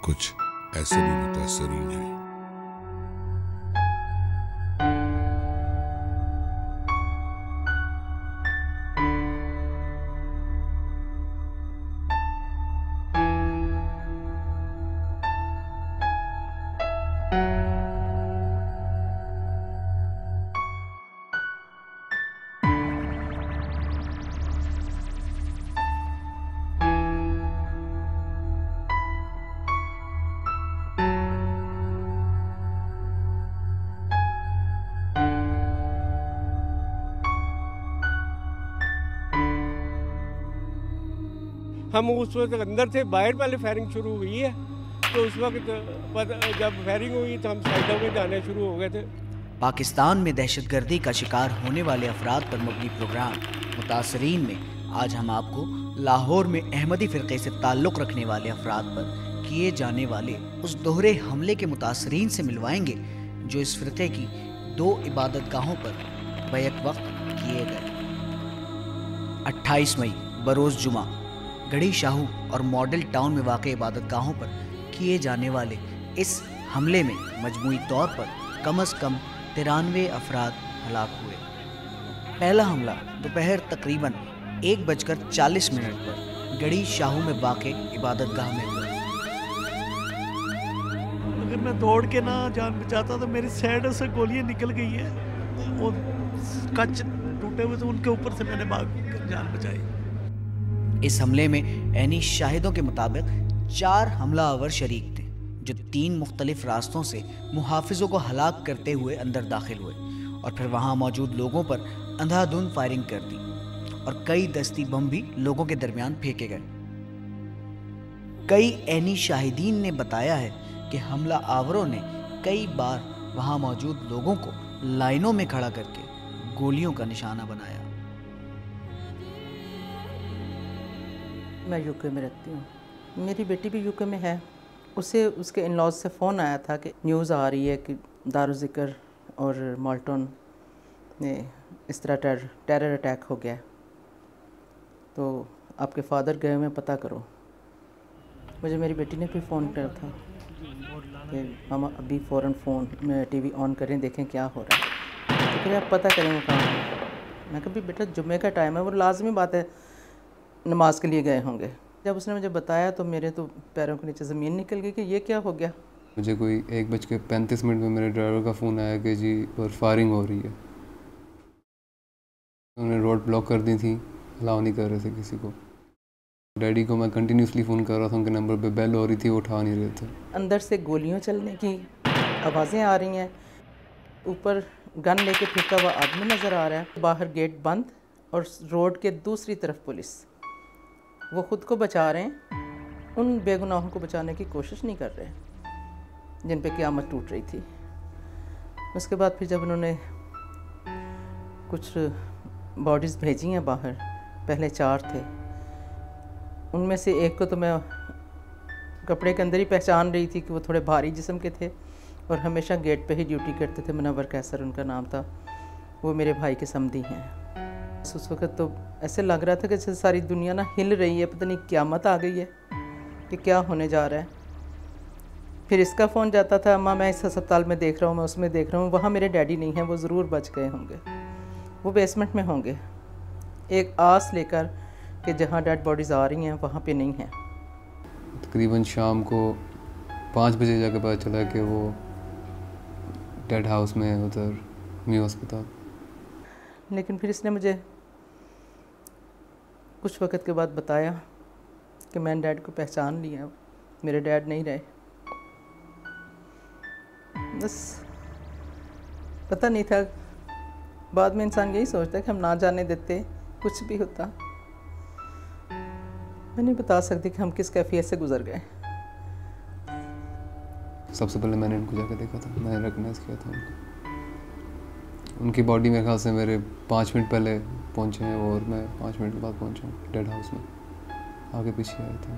कुछ ऐसे भी मुतासरीन हैं। हम उस वक्त अंदर थे, बाहर पहले फायरिंग शुरू हुई है, तो उस वक्त जब फायरिंग हुई तो हम साइडों में जाने शुरू हो गए थे। पाकिस्तान में दहशतगर्दी का शिकार होने वाले अफराद पर मबनी प्रोग्राम मुतासरीन में आज हम आपको लाहौर में अहमदी फ़िरक़े से ताल्लुक़ रखने वाले अफराद पर किए जाने वाले उस दोहरे हमले के मुतासरीन से मिलवाएंगे जो इस फ़िरक़े की 2 इबादतगाहों पर बैक वक्त किए गए। 28 मई बरोज़ जुमा गढ़ी शाहू और मॉडल टाउन में वाक़ इबादतगाहों पर किए जाने वाले इस हमले में मजमूई तौर पर कम अज़ कम 93 अफराद हलाक हुए। पहला हमला दोपहर तकरीबन 1:40 पर गढ़ी शाहू में वाक़ इबादतगाह में हुआ। अगर मैं दौड़ के ना जान बचाता तो मेरी साइड से गोलियां निकल गई है, वो कच टूटे हुए थे, उनके ऊपर से मैंने भाग कर जान बचाई। इस हमले में ऐनी शाहिदों के मुताबिक 4 हमलावर शरीक थे जो 3 मुख्तलिफ रास्तों से मुहाफिजों को हलाक करते हुए अंदर दाखिल हुए और फिर वहां मौजूद लोगों पर अंधाधुंध फायरिंग कर दी और कई दस्ती बम भी लोगों के दरमियान फेंके गए। कई ऐनी शाहिदीन ने बताया है कि हमला आवरों ने कई बार वहां मौजूद लोगों को लाइनों में खड़ा करके गोलियों का निशाना बनाया। मैं यूके में रहती हूँ, मेरी बेटी भी यूके में है। उसे उसके इन लॉज से फ़ोन आया था कि न्यूज़ आ रही है कि दारुज़िकर और माल्टन में इस तरह टेरर अटैक हो गया, तो आपके फादर गए हुए पता करो। मुझे मेरी बेटी ने भी फ़ोन किया था कि मामा अभी फ़ौरन फ़ोन में टीवी ऑन करें, देखें क्या हो रहा है। तो फिर आप पता करें वो कहाँ है। मैं कहा बेटा जुम्मे का टाइम है, वो लाजमी बात है नमाज के लिए गए होंगे। जब उसने मुझे बताया तो मेरे तो पैरों के नीचे ज़मीन निकल गई कि ये क्या हो गया। मुझे कोई 1:35 में मेरे ड्राइवर का फ़ोन आया कि जी और फायरिंग हो रही है। उन्होंने रोड ब्लॉक कर दी थी, अलाउ नहीं कर रहे थे किसी को। डैडी को मैं कंटिन्यूसली फ़ोन कर रहा था, उनके नंबर पे बेल हो रही थी, वो उठा नहीं रहे थे। अंदर से गोलियां चलने की आवाज़ें आ रही हैं, ऊपर गन लेके फिरता हुआ आदमी नज़र आ रहा है, बाहर गेट बंद और रोड के दूसरी तरफ पुलिस। वो ख़ुद को बचा रहे हैं, उन बेगुनाहों को बचाने की कोशिश नहीं कर रहे जिन पे क़यामत टूट रही थी। उसके बाद फिर जब उन्होंने कुछ बॉडीज़ भेजी हैं बाहर, पहले 4 थे, उनमें से एक को तो मैं कपड़े के अंदर ही पहचान रही थी कि वो थोड़े भारी जिस्म के थे और हमेशा गेट पे ही ड्यूटी करते थे। मुनव्वर कैसर उनका नाम था, वो मेरे भाई के समधी हैं। उस वक्त तो ऐसे लग रहा था कि जैसे सारी दुनिया ना हिल रही है, पता नहीं क़यामत आ गई है कि क्या होने जा रहा है। फिर इसका फ़ोन जाता था, अम्मा मैं इस अस्पताल में देख रहा हूँ, मैं उसमें देख रहा हूँ, वहाँ मेरे डैडी नहीं हैं, वो ज़रूर बच गए होंगे, वो बेसमेंट में होंगे। एक आस लेकर कि जहाँ डेड बॉडीज़ आ रही हैं वहाँ पे नहीं हैं। तकरीबन शाम को 5 बजे जाके पता चला कि वो डेड हाउस में है उधर न्यू अस्पताल। लेकिन फिर इसने मुझे कुछ वक्त के बाद बताया कि मैंने डैड को पहचान लिया, मेरे डैड नहीं रहे। बस पता नहीं था, बाद में इंसान यही सोचता है कि हम ना जाने देते कुछ भी होता। मैं नहीं बता सकती कि हम किस कैफियत से गुजर गए। सबसे पहले मैंने इनको जाकर देखा था, मैंने रिकग्नाइज किया था उनको। उनकी बॉडी मेरे ख्याल से मेरे 5 मिनट पहले पहुंचे हैं और मैं 5 मिनट के बाद पहुंचा हूँ डेड हाउस में, आगे पीछे आए थे।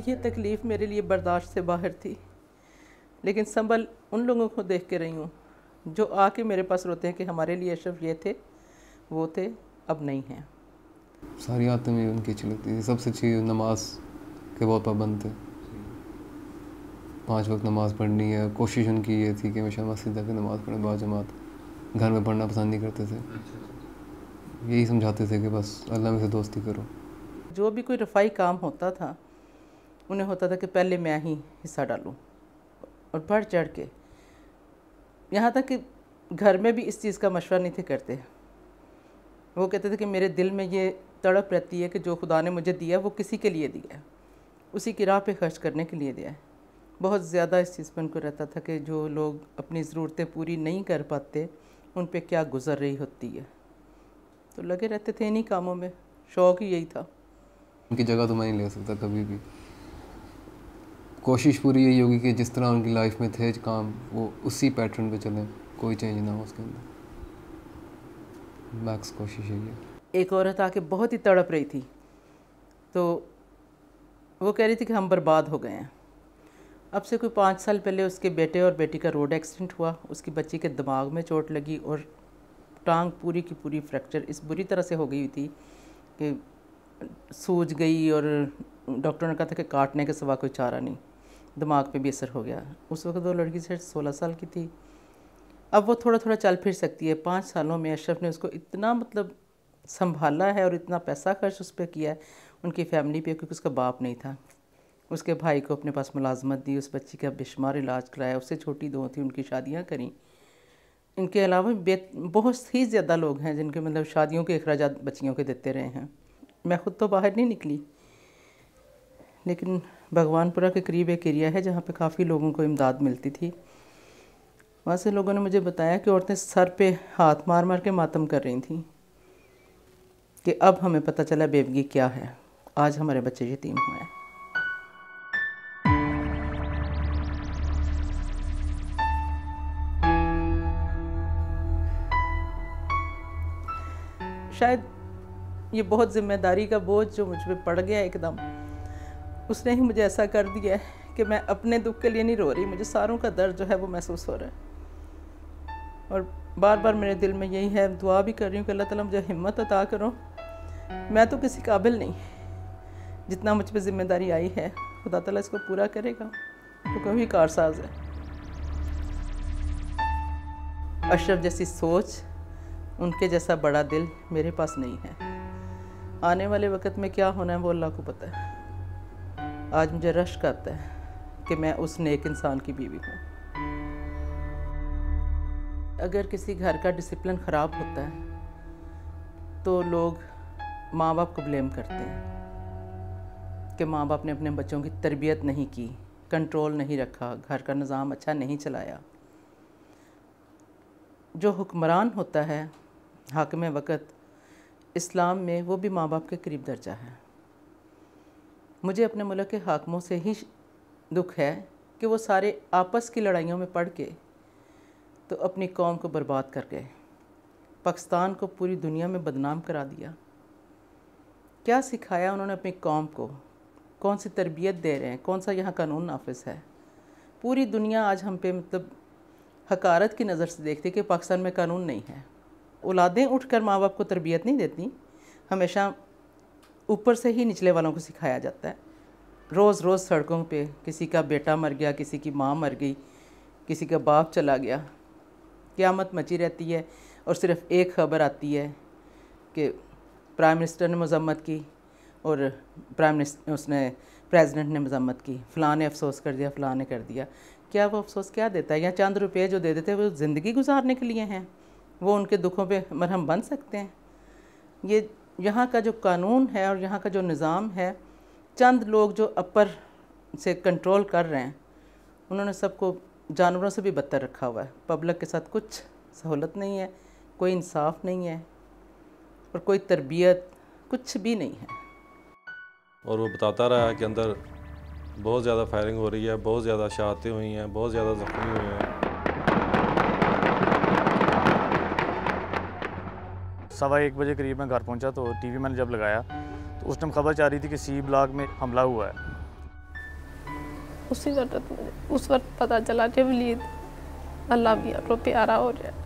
ये तकलीफ़ मेरे लिए बर्दाश्त से बाहर थी, लेकिन संभल उन लोगों को देख के रही हूँ जो आके मेरे पास रोते हैं कि हमारे लिए अशरफ ये थे, वो थे, अब नहीं हैं। सारी आदतें मुझे उनकी अच्छी लगती थी। सबसे अच्छी नमाज के बहुत पाबंद थे। 5 वक्त नमाज़ पढ़नी है। कोशिश उनकी ये थी कि हमेशा मस्जिद जाकर नमाज़ पढ़ें बाजमात, घर में पढ़ना पसंद नहीं करते थे। यही समझाते थे कि बस अल्लाह में से दोस्ती करो। जो भी कोई रफ़ाई काम होता था उन्हें होता था कि पहले मैं ही हिस्सा डालूं और बढ़ चढ़ के, यहाँ तक कि घर में भी इस चीज़ का मशवरा नहीं थे करते। वो कहते थे कि मेरे दिल में ये तड़प रहती है कि जो खुदा ने मुझे दिया वो किसी के लिए दिया है, उसी की राह पे खर्च करने के लिए दिया है। बहुत ज़्यादा इस चीज़ पर उनको रहता था कि जो लोग अपनी ज़रूरतें पूरी नहीं कर पाते उन पे क्या गुज़र रही होती है। तो लगे रहते थे इन्हीं कामों में, शौक़ ही यही था। उनकी जगह तो मैं नहीं ले सकता कभी भी। कोशिश पूरी यही होगी कि जिस तरह उनकी लाइफ में थे काम, वो उसी पैटर्न पे चलें, कोई चेंज ना हो उसके अंदर। मैक्स कोशिश यही है। एक औरत आके बहुत ही तड़प रही थी, तो वो कह रही थी कि हम बर्बाद हो गए हैं। अब से कोई 5 साल पहले उसके बेटे और बेटी का रोड एक्सीडेंट हुआ। उसकी बच्ची के दिमाग में चोट लगी और टांग पूरी की पूरी फ्रैक्चर इस बुरी तरह से हो गई थी कि सूज गई और डॉक्टर ने कहा था कि काटने के सिवा कोई चारा नहीं। दिमाग पे भी असर हो गया। उस वक्त वो लड़की से 16 साल की थी। अब वो थोड़ा थोड़ा चल फिर सकती है। 5 सालों में अशरफ ने उसको इतना संभाला है और इतना पैसा खर्च उस पर किया है उनकी फैमिली पे, क्योंकि उसका बाप नहीं था। उसके भाई को अपने पास मुलाजमत दी, उस बच्ची का बेशुमार इलाज कराया। उससे छोटी 2 थी, उनकी शादियाँ करी। इनके अलावा बहुत ही ज़्यादा लोग हैं जिनके शादियों के अखराजात बच्चियों के देते रहे हैं। मैं ख़ुद तो बाहर नहीं निकली, लेकिन भगवानपुरा के करीब एक एरिया है जहाँ पे काफ़ी लोगों को इमदाद मिलती थी। वहाँ से लोगों ने मुझे बताया कि औरतें सर पे हाथ मार मार के मातम कर रही थीं कि अब हमें पता चला बेवगी क्या है, आज हमारे बच्चे यतीम हुए हैं। शायद ये बहुत ज़िम्मेदारी का बोझ जो मुझ पे पड़ गया एकदम, उसने ही मुझे ऐसा कर दिया है कि मैं अपने दुख के लिए नहीं रो रही, मुझे सारों का दर्द जो है वो महसूस हो रहा है। और बार बार मेरे दिल में यही है, दुआ भी कर रही हूँ कि अल्लाह ताला मुझे हिम्मत अता करो। मैं तो किसी काबिल नहीं, जितना मुझ पे ज़िम्मेदारी आई है खुदा ताला इसको पूरा करेगा, तो कभी कारसाज है। अशरफ जैसी सोच, उनके जैसा बड़ा दिल मेरे पास नहीं है। आने वाले वक्त में क्या होना है वो अल्लाह को पता है। आज मुझे रश्क आता है कि मैं उस नेक इंसान की बीवी हूँ। अगर किसी घर का डिसिप्लिन ख़राब होता है तो लोग माँ बाप को ब्लेम करते हैं कि माँ बाप ने अपने बच्चों की तरबियत नहीं की, कंट्रोल नहीं रखा, घर का निज़ाम अच्छा नहीं चलाया। जो हुक्मरान होता है, हाकिम वक़्त, इस्लाम में वो भी माँ बाप के करीब दर्जा है। मुझे अपने मुल्क के हाकिमों से ही दुख है कि वो सारे आपस की लड़ाइयों में पड़ के तो अपनी कौम को बर्बाद कर गए, पाकिस्तान को पूरी दुनिया में बदनाम करा दिया। क्या सिखाया उन्होंने अपनी कौम को, कौन सी तरबियत दे रहे हैं, कौन सा यहाँ कानून नाफिज है। पूरी दुनिया आज हम पे हकारत की नज़र से देखती है कि पाकिस्तान में कानून नहीं है। औलादें उठकर माँ बाप को तरबियत नहीं देती, हमेशा ऊपर से ही निचले वालों को सिखाया जाता है। रोज़ रोज़ सड़कों पे किसी का बेटा मर गया, किसी की माँ मर गई, किसी का बाप चला गया, क़यामत मची रहती है और सिर्फ़ एक ख़बर आती है कि प्राइम मिनिस्टर ने मज़म्मत की और प्रेसिडेंट ने मज़म्मत की, फ़लाँ ने अफसोस कर दिया, फ़लाँ ने कर दिया। क्या वो अफसोस क्या देता है? या चंद रुपये जो दे देते हैं वो ज़िंदगी गुजारने के लिए हैं, वो उनके दुखों पे मरहम बन सकते हैं? ये यहाँ का जो कानून है और यहाँ का जो निज़ाम है, चंद लोग जो अपर से कंट्रोल कर रहे हैं, उन्होंने सबको जानवरों से भी बदतर रखा हुआ है। पब्लिक के साथ कुछ सहूलत नहीं है, कोई इंसाफ नहीं है और कोई तरबियत कुछ भी नहीं है। और वो बताता रहा कि अंदर बहुत ज़्यादा फायरिंग हो रही है, बहुत ज़्यादा शहादतें हुई हैं, बहुत ज़्यादा ज़ख्मी हुए हैं। 1:15 बजे करीब मैं घर पहुंचा तो टीवी मैंने जब लगाया तो उस टाइम खबर चाह रही थी कि सी ब्लॉक में हमला हुआ है। उस वक्त पता चला जब लीद अल्लाह भी प्यारा हो रहा है।